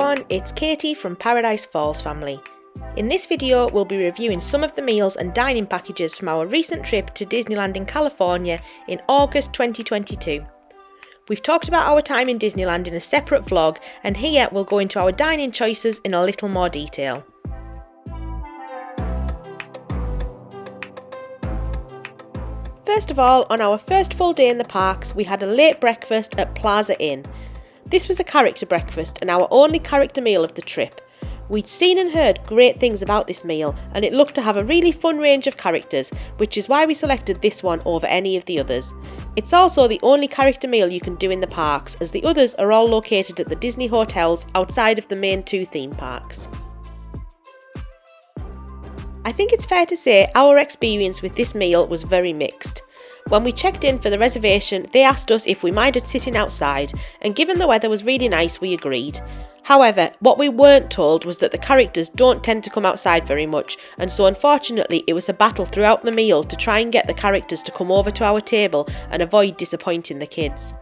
everyone, it's Katie from Paradise Falls family. In this video we'll be reviewing some of the meals and dining packages from our recent trip to Disneyland in California in August 2022. We've talked about our time in Disneyland in a separate vlog, and here we'll go into our dining choices in a little more detail. First of all, on our first full day in the parks, we had a late breakfast at Plaza Inn. This was a character breakfast and our only character meal of the trip. We'd seen and heard great things about this meal, and it looked to have a really fun range of characters, which is why we selected this one over any of the others. It's also the only character meal you can do in the parks, as the others are all located at the Disney hotels outside of the main two theme parks. I think it's fair to say our experience with this meal was very mixed. When we checked in for the reservation, they asked us if we minded sitting outside, and given the weather was really nice, we agreed. However, what we weren't told was that the characters don't tend to come outside very much, and so unfortunately it was a battle throughout the meal to try and get the characters to come over to our table and avoid disappointing the kids.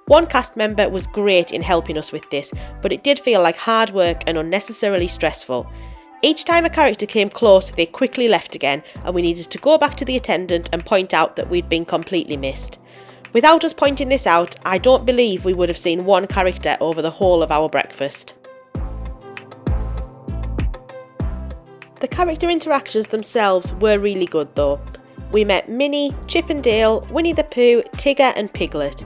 One cast member was great in helping us with this, but it did feel like hard work and unnecessarily stressful. Each time a character came close, they quickly left again, and we needed to go back to the attendant and point out that we'd been completely missed. Without us pointing this out, I don't believe we would have seen one character over the whole of our breakfast. The character interactions themselves were really good though. We met Minnie, Chip and Dale, Winnie the Pooh, Tigger and Piglet.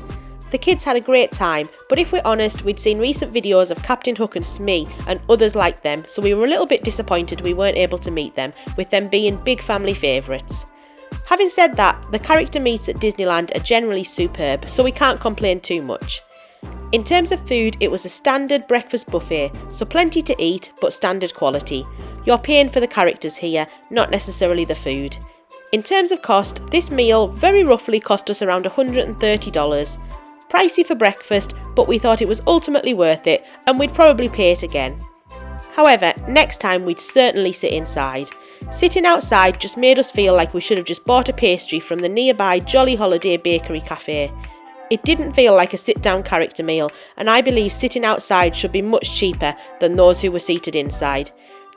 The kids had a great time, but if we're honest, we'd seen recent videos of Captain Hook and Smee and others like them, so we were a little bit disappointed we weren't able to meet them, with them being big family favourites. Having said that, the character meats at Disneyland are generally superb, so we can't complain too much. In terms of food, it was a standard breakfast buffet, so plenty to eat, but standard quality. You're paying for the characters here, not necessarily the food. In terms of cost, this meal very roughly cost us around $130. Pricey for breakfast, but we thought it was ultimately worth it, and we'd probably pay it again. However, next time we'd certainly sit inside. Sitting outside just made us feel like we should have just bought a pastry from the nearby Jolly Holiday Bakery Cafe. It didn't feel like a sit-down character meal, and I believe sitting outside should be much cheaper than those who were seated inside.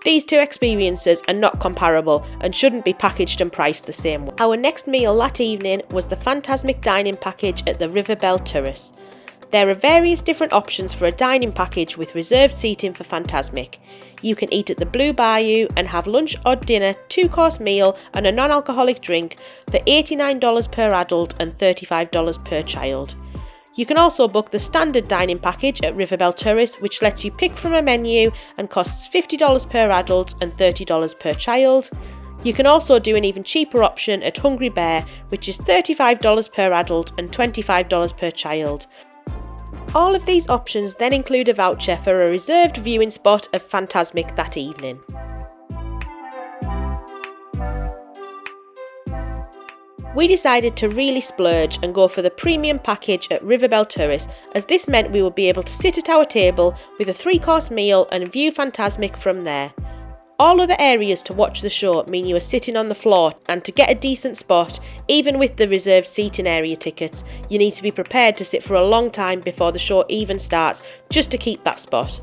These two experiences are not comparable and shouldn't be packaged and priced the same way. Our next meal that evening was the Fantasmic dining package at the River Belle Terrace. There are various different options for a dining package with reserved seating for Fantasmic. You can eat at the Blue Bayou and have lunch or dinner, 2-course meal and a non-alcoholic drink for $89 per adult and $35 per child. You can also book the standard dining package at River Belle Terrace, which lets you pick from a menu and costs $50 per adult and $30 per child. You can also do an even cheaper option at Hungry Bear, which is $35 per adult and $25 per child. All of these options then include a voucher for a reserved viewing spot of Fantasmic that evening. We decided to really splurge and go for the premium package at River Belle Terrace, as this meant we would be able to sit at our table with a 3-course meal and view Fantasmic from there. All other areas to watch the show mean you are sitting on the floor, and to get a decent spot, even with the reserved seating area tickets, you need to be prepared to sit for a long time before the show even starts, just to keep that spot.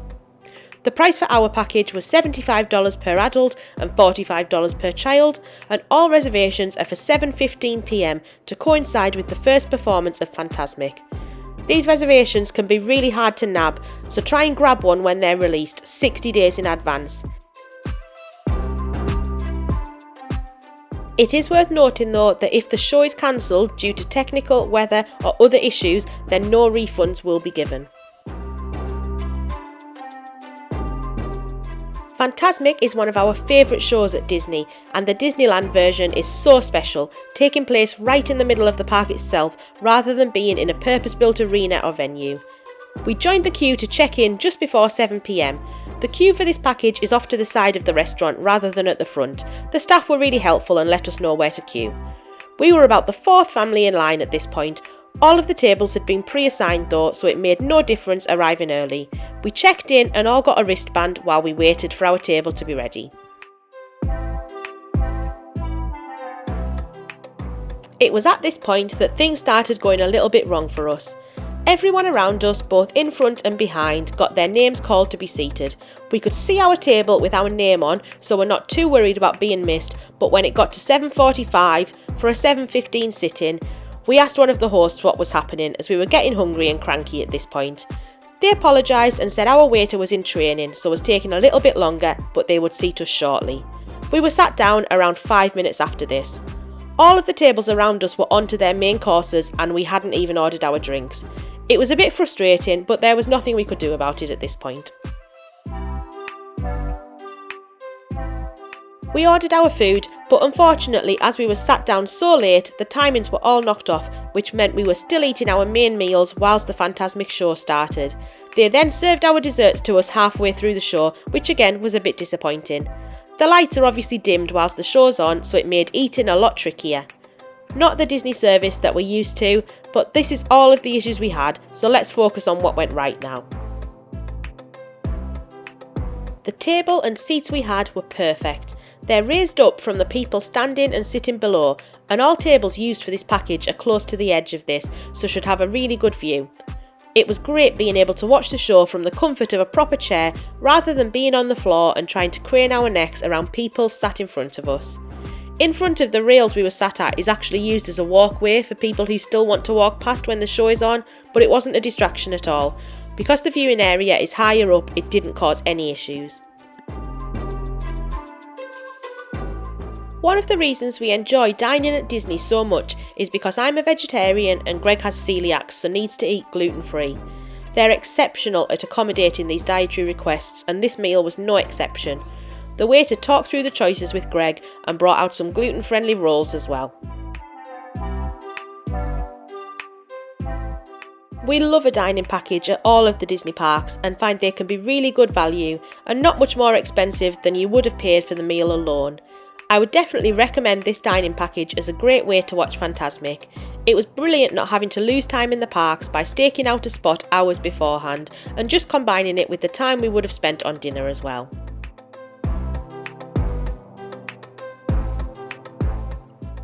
The price for our package was $75 per adult and $45 per child, and all reservations are for 7:15 p.m. to coincide with the first performance of Fantasmic. These reservations can be really hard to nab, so try and grab one when they're released 60 days in advance. It is worth noting though that if the show is cancelled due to technical, weather or other issues, then no refunds will be given. Fantasmic is one of our favourite shows at Disney, and the Disneyland version is so special, taking place right in the middle of the park itself rather than being in a purpose-built arena or venue. We joined the queue to check in just before 7 p.m. The queue for this package is off to the side of the restaurant rather than at the front. The staff were really helpful and let us know where to queue. We were about the 4th family in line at this point. All of the tables had been pre-assigned though, so it made no difference arriving early. We checked in and all got a wristband while we waited for our table to be ready. It was at this point that things started going a little bit wrong for us. Everyone around us, both in front and behind, got their names called to be seated. We could see our table with our name on, so we're not too worried about being missed, but when it got to 7:45 for a 7:15 sit-in, we asked one of the hosts what was happening as we were getting hungry and cranky at this point. They apologised and said our waiter was in training, so was taking a little bit longer, but they would seat us shortly. We were sat down around 5 minutes after this. All of the tables around us were onto their main courses and we hadn't even ordered our drinks. It was a bit frustrating, but there was nothing we could do about it at this point. We ordered our food, but unfortunately as we were sat down so late, the timings were all knocked off, which meant we were still eating our main meals whilst the Fantasmic show started. They then served our desserts to us halfway through the show, which again was a bit disappointing. The lights are obviously dimmed whilst the show's on, so it made eating a lot trickier. Not the Disney service that we're used to, but this is all of the issues we had, so let's focus on what went right now. The table and seats we had were perfect. They're raised up from the people standing and sitting below, and all tables used for this package are close to the edge of this, so should have a really good view. It was great being able to watch the show from the comfort of a proper chair rather than being on the floor and trying to crane our necks around people sat in front of us. In front of the rails we were sat at is actually used as a walkway for people who still want to walk past when the show is on, but it wasn't a distraction at all. Because the viewing area is higher up, it didn't cause any issues. One of the reasons we enjoy dining at Disney so much is because I'm a vegetarian and Greg has celiac, so needs to eat gluten-free. They're exceptional at accommodating these dietary requests, and this meal was no exception. The waiter talked through the choices with Greg and brought out some gluten-friendly rolls as well. We love a dining package at all of the Disney parks and find they can be really good value and not much more expensive than you would have paid for the meal alone. I would definitely recommend this dining package as a great way to watch Fantasmic. It was brilliant not having to lose time in the parks by staking out a spot hours beforehand and just combining it with the time we would have spent on dinner as well.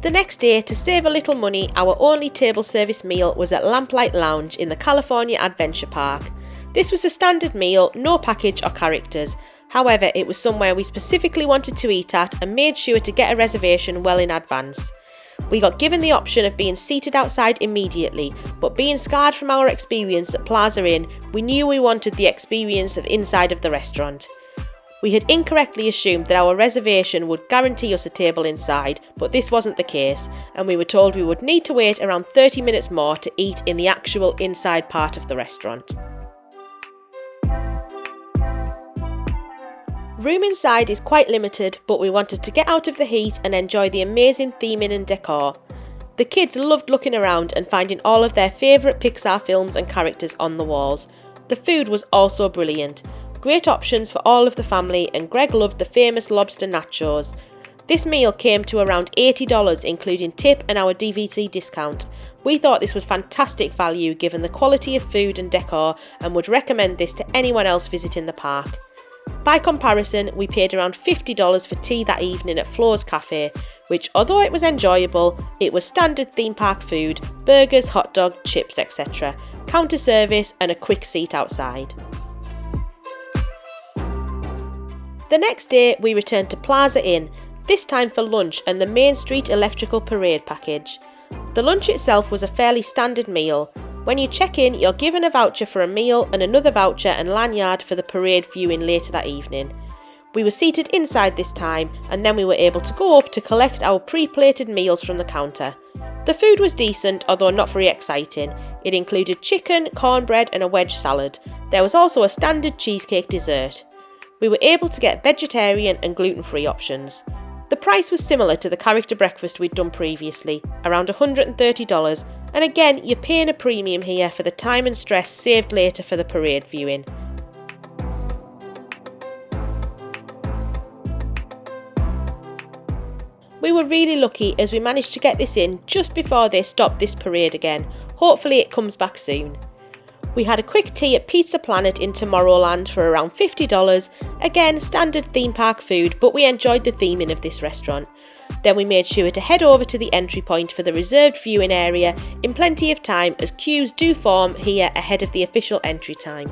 The next day, to save a little money, our only table service meal was at Lamplight Lounge in the California Adventure Park. This was a standard meal, no package or characters. However, it was somewhere we specifically wanted to eat at and made sure to get a reservation well in advance. We got given the option of being seated outside immediately, but being scarred from our experience at Plaza Inn, we knew we wanted the experience of inside of the restaurant. We had incorrectly assumed that our reservation would guarantee us a table inside, but this wasn't the case, and we were told we would need to wait around 30 minutes more to eat in the actual inside part of the restaurant. Room inside is quite limited, but we wanted to get out of the heat and enjoy the amazing theming and decor. The kids loved looking around and finding all of their favourite Pixar films and characters on the walls. The food was also brilliant. Great options for all of the family, and Greg loved the famous lobster nachos. This meal came to around $80 including tip and our DVT discount. We thought this was fantastic value given the quality of food and decor and would recommend this to anyone else visiting the park. By comparison, we paid around $50 for tea that evening at Flo's Cafe, which although it was enjoyable, it was standard theme park food, burgers, hot dog, chips, etc., counter service and a quick seat outside. The next day we returned to Plaza Inn, this time for lunch and the Main Street Electrical Parade package. The lunch itself was a fairly standard meal. When you check in, you're given a voucher for a meal and another voucher and lanyard for the parade viewing later that evening. We were seated inside this time, and then we were able to go up to collect our pre-plated meals from the counter. The food was decent, although not very exciting. It included chicken, cornbread and a wedge salad. There was also a standard cheesecake dessert. We were able to get vegetarian and gluten-free options. The price was similar to the character breakfast we'd done previously, around $130, and again you're paying a premium here for the time and stress saved later for the parade viewing. We were really lucky as we managed to get this in just before they stopped this parade again. Hopefully it comes back soon. We had a quick tea at Pizza Planet in Tomorrowland for around $50, again standard theme park food, but we enjoyed the theming of this restaurant. Then we made sure to head over to the entry point for the reserved viewing area in plenty of time, as queues do form here ahead of the official entry time.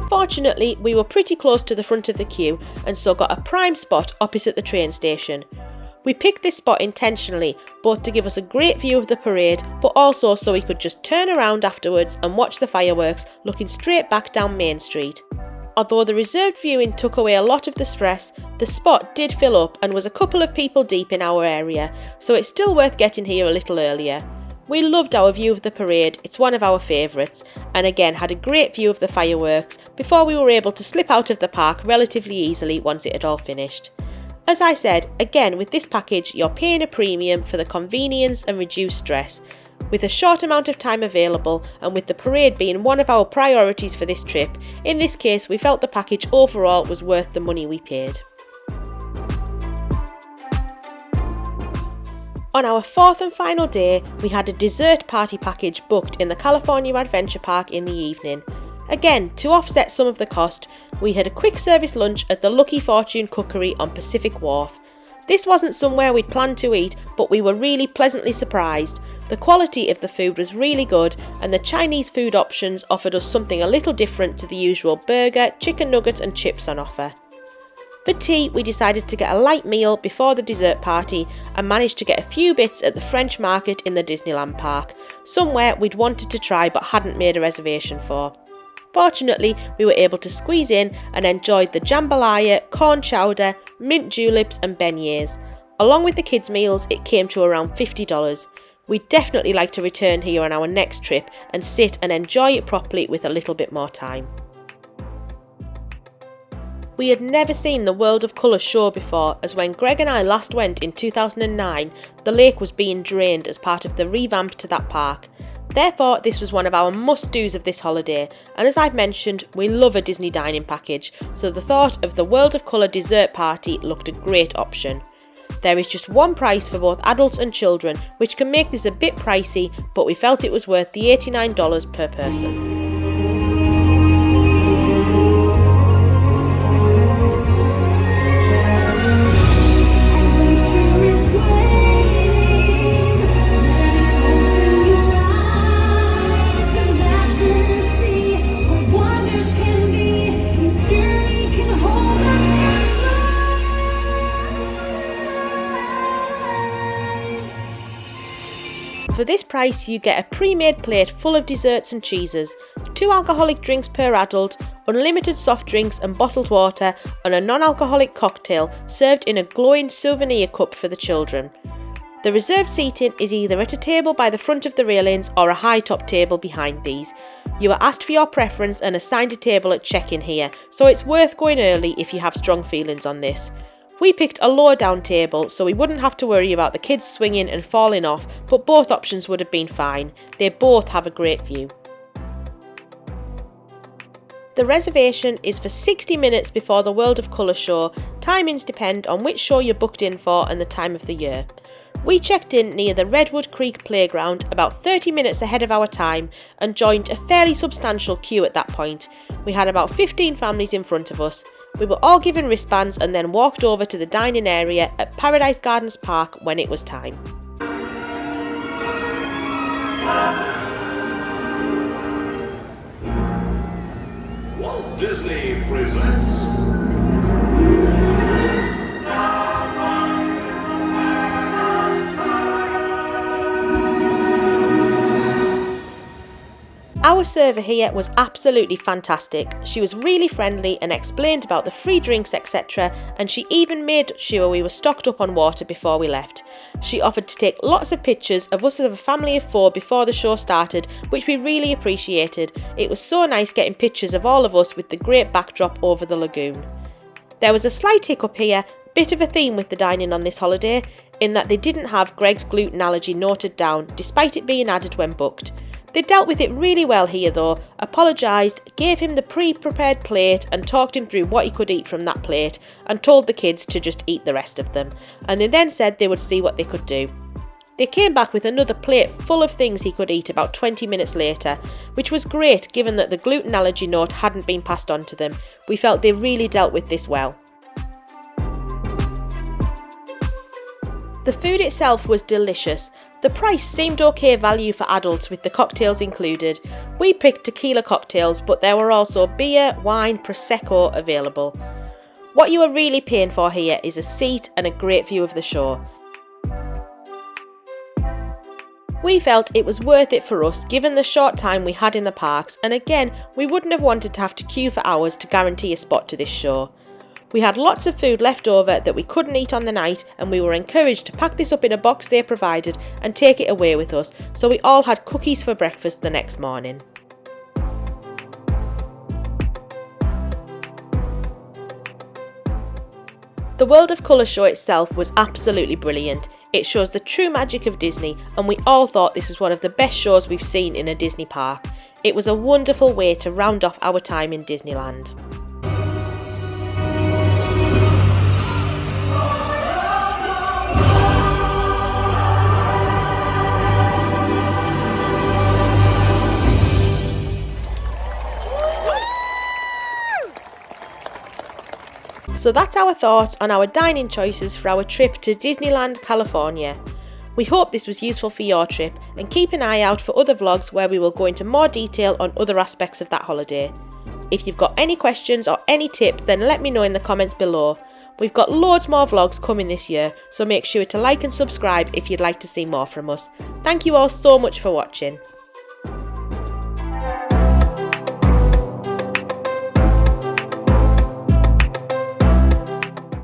Fortunately, we were pretty close to the front of the queue and so got a prime spot opposite the train station. We picked this spot intentionally, both to give us a great view of the parade, but also so we could just turn around afterwards and watch the fireworks looking straight back down Main Street. Although the reserved viewing took away a lot of the stress, the spot did fill up and was a couple of people deep in our area, so it's still worth getting here a little earlier. We loved our view of the parade, it's one of our favourites, and again had a great view of the fireworks before we were able to slip out of the park relatively easily once it had all finished. As I said, again with this package you're paying a premium for the convenience and reduced stress. With a short amount of time available and with the parade being one of our priorities for this trip, in this case we felt the package overall was worth the money we paid. On our fourth and final day, we had a dessert party package booked in the California Adventure Park in the evening. Again, to offset some of the cost, we had a quick service lunch at the Lucky Fortune Cookery on Pacific Wharf. This wasn't somewhere we'd planned to eat, but we were really pleasantly surprised. The quality of the food was really good, and the Chinese food options offered us something a little different to the usual burger, chicken nuggets and chips on offer. For tea, we decided to get a light meal before the dessert party and managed to get a few bits at the French market in the Disneyland park, somewhere we'd wanted to try but hadn't made a reservation for. Fortunately, we were able to squeeze in and enjoyed the jambalaya, corn chowder, mint juleps and beignets. Along with the kids' meals, it came to around $50. We'd definitely like to return here on our next trip and sit and enjoy it properly with a little bit more time. We had never seen the World of Colour show before, as when Greg and I last went in 2009, the lake was being drained as part of the revamp to that park. Therefore, this was one of our must-dos of this holiday, and as I've mentioned, we love a Disney dining package, so the thought of the World of Colour dessert party looked a great option. There is just one price for both adults and children, which can make this a bit pricey, but we felt it was worth the $89 per person. For this price you get a pre-made plate full of desserts and cheeses, 2 alcoholic drinks per adult, unlimited soft drinks and bottled water, and a non-alcoholic cocktail served in a glowing souvenir cup for the children. The reserved seating is either at a table by the front of the railings or a high-top table behind these. You are asked for your preference and assigned a table at check-in here, so it's worth going early if you have strong feelings on this. We picked a lower down table so we wouldn't have to worry about the kids swinging and falling off, but both options would have been fine. They both have a great view. The reservation is for 60 minutes before the World of Colour show. Timings depend on which show you're booked in for and the time of the year. We checked in near the Redwood Creek Playground about 30 minutes ahead of our time and joined a fairly substantial queue at that point. We had about 15 families in front of us. We were all given wristbands and then walked over to the dining area at Paradise Gardens Park when it was time. Walt Disney presents Our server here was absolutely fantastic. She was really friendly and explained about the free drinks etc, and she even made sure we were stocked up on water before we left. She offered to take lots of pictures of us as a family of 4 before the show started, which we really appreciated. It was so nice getting pictures of all of us with the great backdrop over the lagoon. There was a slight hiccup here, bit of a theme with the dining on this holiday, in that they didn't have Greg's gluten allergy noted down despite it being added when booked. They dealt with it really well here though, apologised, gave him the pre-prepared plate and talked him through what he could eat from that plate and told the kids to just eat the rest of them, and they then said they would see what they could do. They came back with another plate full of things he could eat about 20 minutes later, which was great given that the gluten allergy note hadn't been passed on to them. We felt they really dealt with this well. The food itself was delicious. The price seemed okay value for adults with the cocktails included. We picked tequila cocktails, but there were also beer, wine, prosecco available. What you are really paying for here is a seat and a great view of the shore. We felt it was worth it for us given the short time we had in the parks, and again, we wouldn't have wanted to have to queue for hours to guarantee a spot to this show. We had lots of food left over that we couldn't eat on the night, and we were encouraged to pack this up in a box they provided and take it away with us, so we all had cookies for breakfast the next morning. The World of Colour show itself was absolutely brilliant. It shows the true magic of Disney, and we all thought this was one of the best shows we've seen in a Disney park. It was a wonderful way to round off our time in Disneyland. So that's our thoughts on our dining choices for our trip to Disneyland, California. We hope this was useful for your trip, and keep an eye out for other vlogs where we will go into more detail on other aspects of that holiday. If you've got any questions or any tips, then let me know in the comments below. We've got loads more vlogs coming this year, so make sure to like and subscribe if you'd like to see more from us. Thank you all so much for watching.